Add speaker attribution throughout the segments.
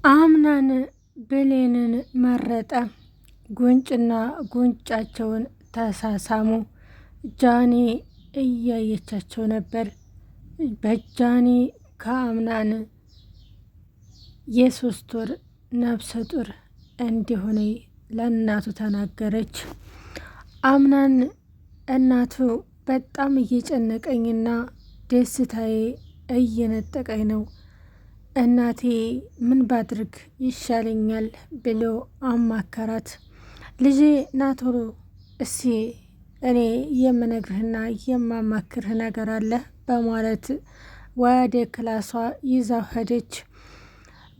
Speaker 1: አምናን ብሌንን መረጠ። ጉንጭና ጉንጫቸውን ተሳሳሙ። ጃኒ እያየቻቸው ነበር። በጃኒ ከአምናን የ3 ወር ነፍሰ ጡር እንዲሆነ ለእናቱ ተናገረች። አምናን እናቱ በጣም እየጨነቀኝና ደስታዬ እየነጠቀኝ ነው፣ እናቴ ምን ባድርግ ይሻለኛል ብሎ አማከራት። ልጄ ናቶሎ እስኪ እኔ የምነግርህና የማማክርህ ነገር አለ በማለት ወደ ክላሷ ይዛው ሄደች።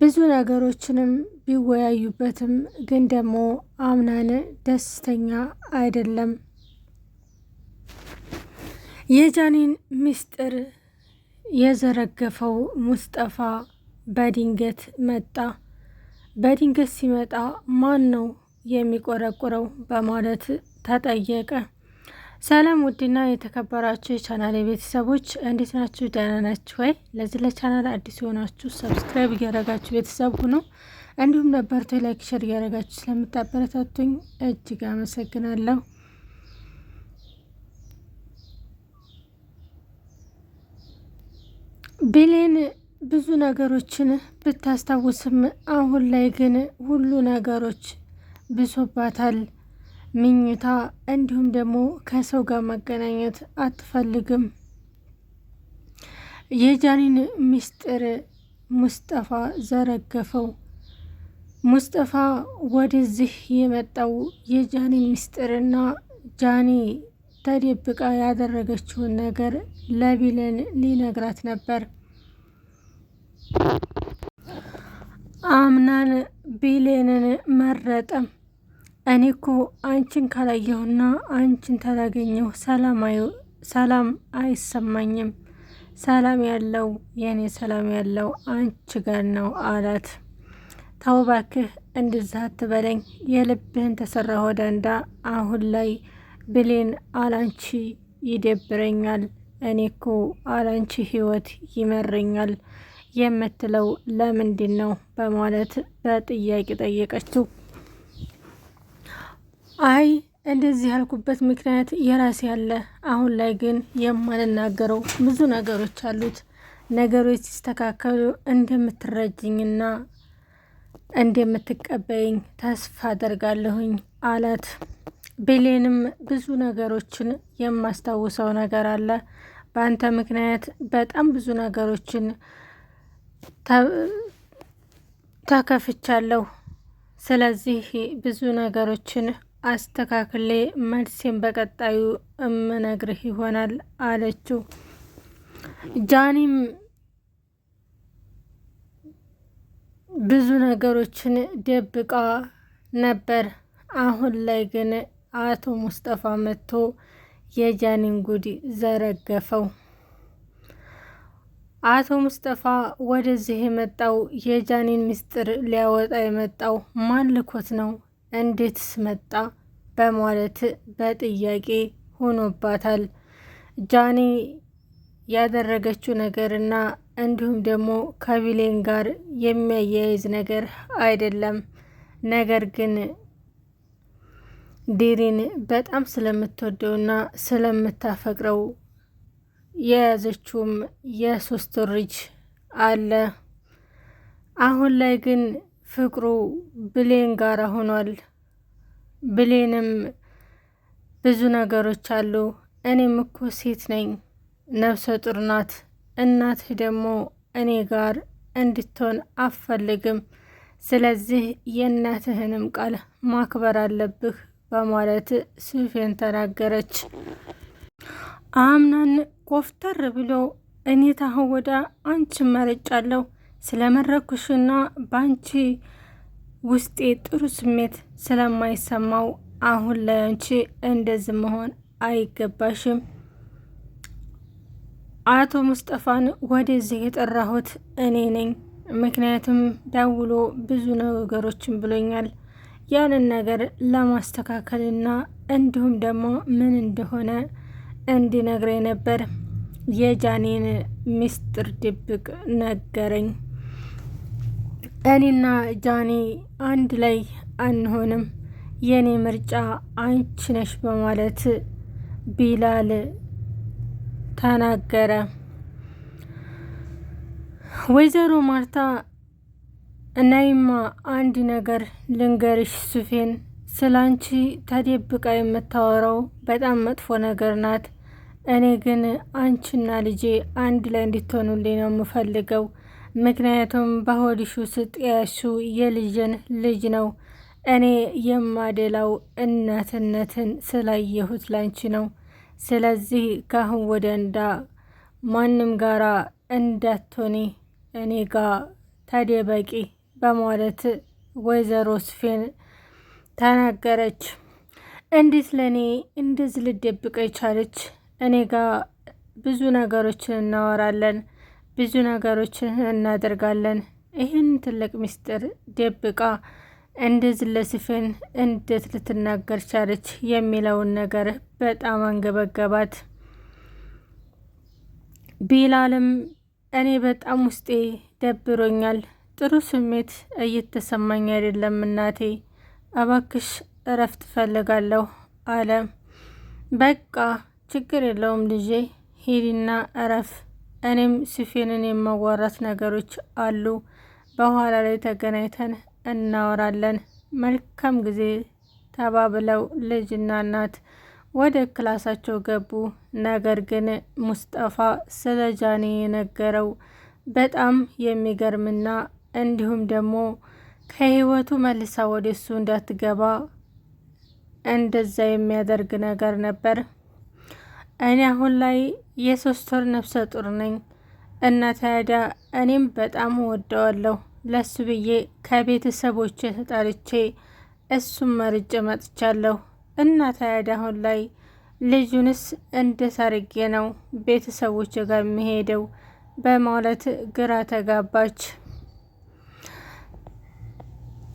Speaker 1: ብዙ ነገሮችንም ቢወያዩበትም ግን ደግሞ አምናን ደስተኛ አይደለም። የጃኒን ምስጢር የዘረገፈው ሙስጠፋ በድንገት መጣ። በድንገት ሲመጣ ማን ነው የሚቆረቁረው በማለት ተጠየቀ። ሰላም ውድና የተከበራችሁ የቻናል ቤተሰቦች እንዴት ናችሁ? ደህና ናችሁ ወይ? ለዚህ ለቻናል አዲስ የሆናችሁ ሰብስክራይብ እያደረጋችሁ ቤተሰብ ሁኑ። እንዲሁም ነበርቶ ላይክ፣ ሸር እያደረጋችሁ ስለምታበረታቱኝ እጅግ አመሰግናለሁ። ብሌን ብዙ ነገሮችን ብታስታውስም አሁን ላይ ግን ሁሉ ነገሮች ብሶባታል። ምኝታ እንዲሁም ደግሞ ከሰው ጋር መገናኘት አትፈልግም። የጃኒን ምስጢር ሙስጠፋ ዘረገፈው። ሙስጠፋ ወደዚህ የመጣው የጃኒን ምስጢርና ጃኒ ተደብቃ ያደረገችውን ነገር ለብሌን ሊነግራት ነበር። አምናን ብሌንን መረጠ። እኔ እኮ አንቺን ካላየሁና አንቺን ተላገኘሁ ሰላም አይሰማኝም። ሰላም ያለው የኔ ሰላም ያለው አንቺ ጋር ነው አላት። ተው እባክህ እንደዛ አትበለኝ፣ የልብህን ተሰራ ወደ እንዳ አሁን ላይ ብሌን አላንቺ ይደብረኛል። እኔ እኮ አላንቺ ህይወት ይመረኛል የምትለው ለምንድን ነው በማለት በጥያቄ ጠየቀችው። አይ እንደዚህ ያልኩበት ምክንያት የራሴ ያለ፣ አሁን ላይ ግን የማልናገረው ብዙ ነገሮች አሉት። ነገሮች ሲስተካከሉ እንደምትረጅኝና እንደምትቀበይኝ ተስፋ አደርጋለሁኝ አላት። ብሌንም ብዙ ነገሮችን የማስታውሰው ነገር አለ፣ በአንተ ምክንያት በጣም ብዙ ነገሮችን ተከፍቻለሁ። ስለዚህ ብዙ ነገሮችን አስተካክሌ መልሴን በቀጣዩ እምነግርህ ይሆናል አለችው። ጃኒም ብዙ ነገሮችን ደብቃ ነበር። አሁን ላይ ግን አቶ ሙስጠፋ መጥቶ የጃኒን ጉድ ዘረገፈው። አቶ ሙስጠፋ ወደዚህ የመጣው የጃኒን ምስጢር ሊያወጣ የመጣው ማን ልኮት ነው? እንዴትስ መጣ? በማለት በጥያቄ ሆኖባታል። ጃኒ ያደረገችው ነገርና እንዲሁም ደግሞ ከብሌን ጋር የሚያያይዝ ነገር አይደለም። ነገር ግን ዲሪን በጣም ስለምትወደውና ስለምታፈቅረው የያዘችውም የ3 ወር ልጅ አለ። አሁን ላይ ግን ፍቅሩ ብሌን ጋር ሆኗል። ብሌንም ብዙ ነገሮች አሉ፣ እኔም እኮ ሴት ነኝ፣ ነፍሰ ጡር ናት፣ እናትህ ደግሞ እኔ ጋር እንድትሆን አፈልግም፣ ስለዚህ የእናትህንም ቃል ማክበር አለብህ በማለት ሱፌን ተናገረች። አምናን ኮፍተር ብሎ እኔ ታሁን ወደ አንቺ መርጫለሁ፣ ስለመረኩሽና በአንቺ ውስጤ ጥሩ ስሜት ስለማይሰማው አሁን ላይ አንቺ እንደዚህ መሆን አይገባሽም። አቶ ሙስጠፋን ወደዚህ የጠራሁት እኔ ነኝ። ምክንያቱም ደውሎ ብዙ ነገሮችን ብሎኛል። ያንን ነገር ለማስተካከልና እንዲሁም ደግሞ ምን እንደሆነ እንዲነግረኝ ነበር። የጃኒን ምስጢር ድብቅ ነገረኝ። እኔና ጃኒ አንድ ላይ አንሆንም፣ የኔ ምርጫ አንቺ ነሽ በማለት ቢላል ተናገረ። ወይዘሮ ማርታ እናይማ አንድ ነገር ልንገርሽ ሱፌን፣ ስላንቺ ተደብቃ የምታወራው በጣም መጥፎ ነገር ናት። እኔ ግን አንቺና ልጄ አንድ ላይ እንድትሆኑልኝ ነው የምፈልገው። ምክንያቱም በሆድሽ ውስጥ ያልሽው የልጅን ልጅ ነው። እኔ የማደላው እናትነትን ስላየሁት ላንቺ ነው። ስለዚህ ካሁን ወደ ማንም ጋራ እንዳትሆኒ እኔ ጋር ተደበቂ በማለት ወይዘሮ ሱፌን ተናገረች። እንዴት ለእኔ እንደዚህ ልደብቀ ይቻለች? እኔ ጋር ብዙ ነገሮችን እናወራለን፣ ብዙ ነገሮችን እናደርጋለን። ይህን ትልቅ ምስጢር ደብቃ እንደዚህ ለሱፌን እንዴት ልትናገር ቻለች የሚለውን ነገር በጣም አንገበገባት። ቢላልም እኔ በጣም ውስጤ ደብሮኛል፣ ጥሩ ስሜት እየተሰማኝ አይደለም እናቴ፣ እባክሽ እረፍት ፈልጋለሁ አለ። በቃ ችግር የለውም ልጄ፣ ሂድና እረፍ። እኔም ሱፌንን የማዋራት ነገሮች አሉ፣ በኋላ ላይ ተገናኝተን እናወራለን። መልካም ጊዜ ተባብለው ልጅና እናት ወደ ክላሳቸው ገቡ። ነገር ግን ሙስጠፋ ስለ ጃኒ የነገረው በጣም የሚገርምና እንዲሁም ደግሞ ከህይወቱ መልሳ ወደ እሱ እንዳትገባ እንደዛ የሚያደርግ ነገር ነበር። እኔ አሁን ላይ የ3 ወር ነፍሰ ጡር ነኝ እና ታዲያ እኔም በጣም ወደዋለሁ። ለሱ ብዬ ከቤተሰቦቼ ተጣልቼ እሱም መርጬ መጥቻለሁ። እና ታዲያ አሁን ላይ ልጁንስ እንዴት አድርጌ ነው ቤተሰቦች ጋር የሚሄደው በማለት ግራ ተጋባች።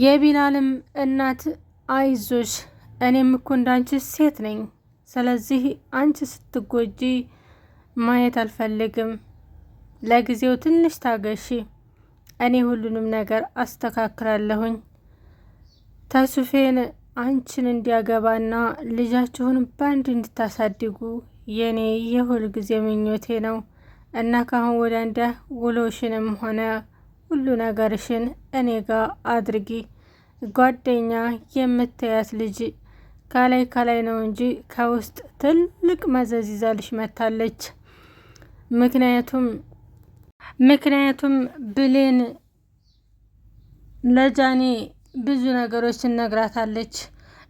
Speaker 1: የቢላልም እናት አይዞሽ፣ እኔም እኮ እንዳንቺ ሴት ነኝ፣ ስለዚህ አንቺ ስትጎጂ ማየት አልፈልግም፣ ለጊዜው ትንሽ ታገሺ፣ እኔ ሁሉንም ነገር አስተካክላለሁኝ። ተሱፌን አንቺን እንዲያገባና ልጃችሁን በአንድ እንድታሳድጉ የኔ የሁል ጊዜ ምኞቴ ነው እና ካሁን ወደ አንዳ ውሎሽንም ሆነ ሁሉ ነገርሽን እኔ ጋር አድርጊ። ጓደኛ የምትያት ልጅ ከላይ ከላይ ነው እንጂ ከውስጥ ትልቅ መዘዝ ይዛልሽ መታለች። ምክንያቱም ብሌን ለጃኒ ብዙ ነገሮችን ነግራታለች።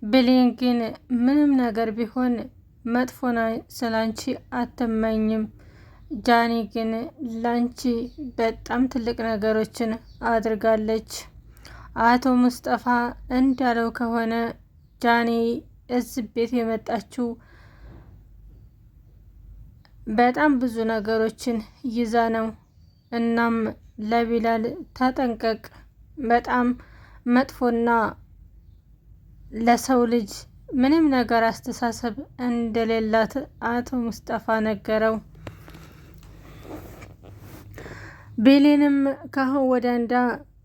Speaker 1: ብሌን ግን ምንም ነገር ቢሆን መጥፎና ስላንቺ አትመኝም። ጃኒ ግን ላንቺ በጣም ትልቅ ነገሮችን አድርጋለች። አቶ ሙስጠፋ እንዳለው ከሆነ ጃኒ እዚህ ቤት የመጣችው በጣም ብዙ ነገሮችን ይዛ ነው። እናም ለቢላል ተጠንቀቅ፣ በጣም መጥፎና ለሰው ልጅ ምንም ነገር አስተሳሰብ እንደሌላት አቶ ሙስጠፋ ነገረው። ቤሌንም ካሁን ወደ አንዳ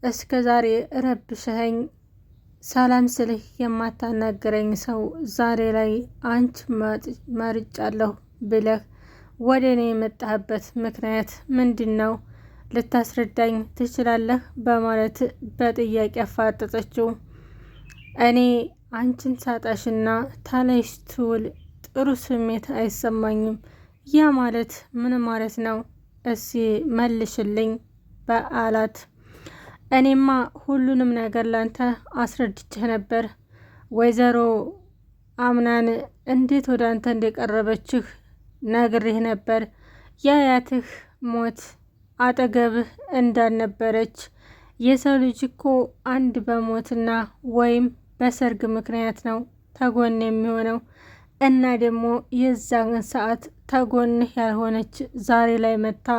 Speaker 1: እስከ ዛሬ ረብሸኸኝ ሰላም ስልህ የማታናገረኝ ሰው ዛሬ ላይ አንቺ መርጫለሁ ብለህ ወደ እኔ የመጣህበት ምክንያት ምንድን ነው? ልታስረዳኝ ትችላለህ? በማለት በጥያቄ አፋጠጠችው። እኔ አንቺን ሳጣሽና ታላይሽ ትውል ጥሩ ስሜት አይሰማኝም። ያ ማለት ምን ማለት ነው? እስኪ መልሽልኝ በአላት። እኔማ ሁሉንም ነገር ላንተ አስረድቼህ ነበር። ወይዘሮ አምናን እንዴት ወደ አንተ እንደቀረበችህ ነግሬህ ነበር። የአያትህ ሞት አጠገብህ እንዳልነበረች። የሰው ልጅ እኮ አንድ በሞትና ወይም በሰርግ ምክንያት ነው ተጎን የሚሆነው እና ደግሞ የዛን ሰዓት ተጎንህ ያልሆነች ዛሬ ላይ መታ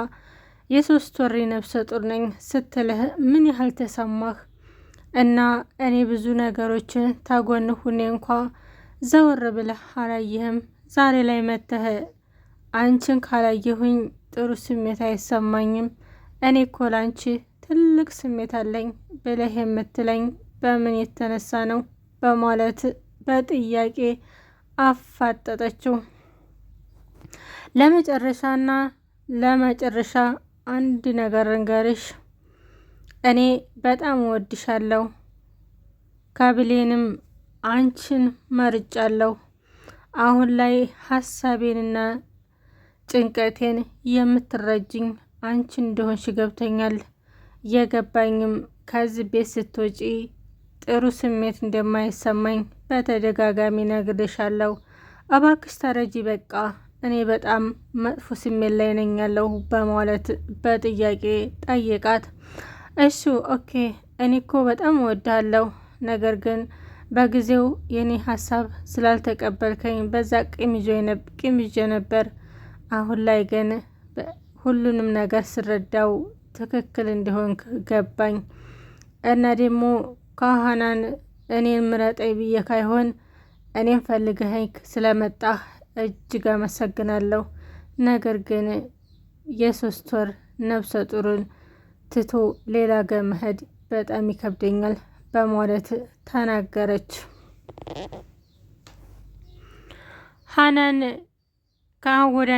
Speaker 1: የ3 ወር ነፍሰ ጡር ነኝ ስትልህ ምን ያህል ተሰማህ? እና እኔ ብዙ ነገሮችን ተጎንህ ሁኔ እንኳ ዘወር ብለህ አላየህም። ዛሬ ላይ መተህ አንቺን ካላየሁኝ ጥሩ ስሜት አይሰማኝም። እኔ እኮ ላንቺ ትልቅ ስሜት አለኝ ብለህ የምትለኝ በምን የተነሳ ነው? በማለት በጥያቄ አፋጠጠችው። ለመጨረሻና ለመጨረሻ አንድ ነገር እንገርሽ፣ እኔ በጣም እወድሻለሁ፣ ከብሌንም አንቺን መርጫለሁ። አሁን ላይ ሀሳቤንና ጭንቀቴን የምትረጅኝ አንቺ እንደሆንሽ ገብቶኛል። የገባኝም ከዚህ ቤት ስትወጪ ጥሩ ስሜት እንደማይሰማኝ በተደጋጋሚ ነግሬሻለሁ። እባክሽ ተረጂ፣ በቃ እኔ በጣም መጥፎ ስሜት ላይ ነኝ ያለሁ በማለት በጥያቄ ጠየቃት። እሺ ኦኬ፣ እኔ እኮ በጣም እወድሃለሁ፣ ነገር ግን በጊዜው የኔ ሀሳብ ስላልተቀበልከኝ በዛ ቂም ይዤ ነበር። አሁን ላይ ግን ሁሉንም ነገር ስረዳው ትክክል እንዲሆን ገባኝ እና ደግሞ ከሀናን እኔን ምረጠኝ ብዬ ካይሆን እኔን ፈልገኸኝ ስለመጣህ እጅግ አመሰግናለሁ። ነገር ግን የ3 ወር ነፍሰ ጡርን ትቶ ሌላ ጋር መሄድ በጣም ይከብደኛል በማለት ተናገረች። ሀናን ከአሁን ወደ